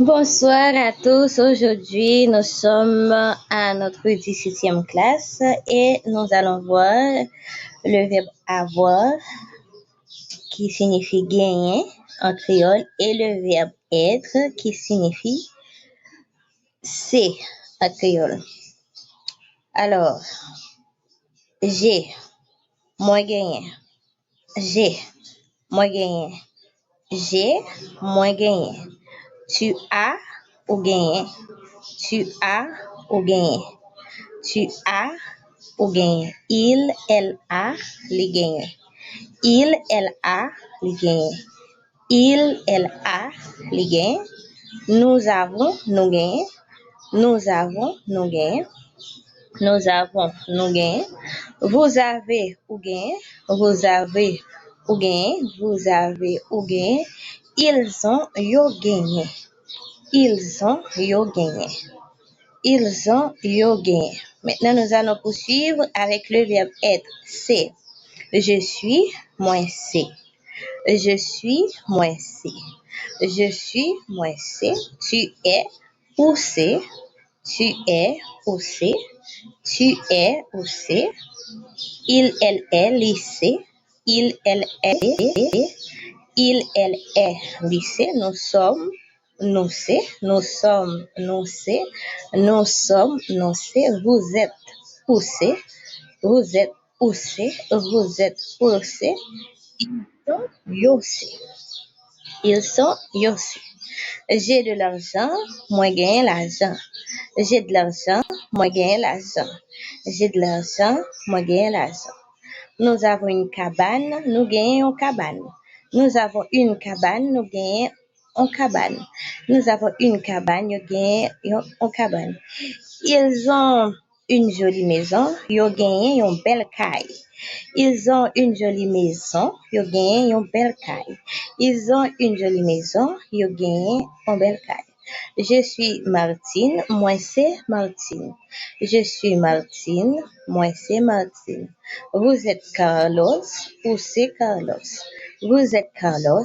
Bonsoir à tous. Aujourd'hui, nous sommes à notre 17e classe et nous allons voir le verbe avoir qui signifie gagner en créole et le verbe être qui signifie c'est en créole. Alors, j'ai, moi gagné. J'ai, moi gagné. J'ai, moi gagné. Tu as ou gagné. Tu as ou gagné. Tu as ou gagné. Il, elle a, les gagné. Il, elle a, les gagné. Il, elle a, les gagné. Nous avons, nous gagné. Nous avons, nous gagné. Nous avons, nous gagné. Vous avez ou gagné. Vous avez ou gagné. Vous avez ou gagné. Ils ont, yo gagné. Ils ont, yo gagné. Ils ont yo gagné. Maintenant, nous allons poursuivre avec le verbe être. C'est. Je suis, moi c'est. Je suis, moi c'est. Je suis, moi c'est. Tu es, ou c'est. Tu es, ou c'est. Tu es, ou c'est. Il, elle est, lycée. Il, elle est. Il, elle est, lycée. Nous sommes, nous c'est. Nous sommes, nous c'est. Nous sommes, nous c'est. Vous êtes, où c'est. Vous êtes, où c'est. Vous êtes, où c'est. Ils sont, yo c'est. Ils sont, yo c'est. J'ai de l'argent, moi gagne l'argent. J'ai de l'argent, moi gagne l'argent. J'ai de l'argent, moi gagne l'argent. Nous avons une cabane, nous gagnons une cabane. Nous avons une cabane, nous gagnons une cabane. Nous avons une cabane, nous gagnons une cabane. Ils ont une jolie maison, ils gagnent une belle caille. Ils ont une jolie maison, ils gagnent une belle caille. Ils ont une jolie maison, ils gagnent une belle caille. Je suis Martine, moi c'est Martine. Je suis Martine, moi c'est Martine. Vous êtes Carlos, ou c'est Carlos. Vous êtes Carlos,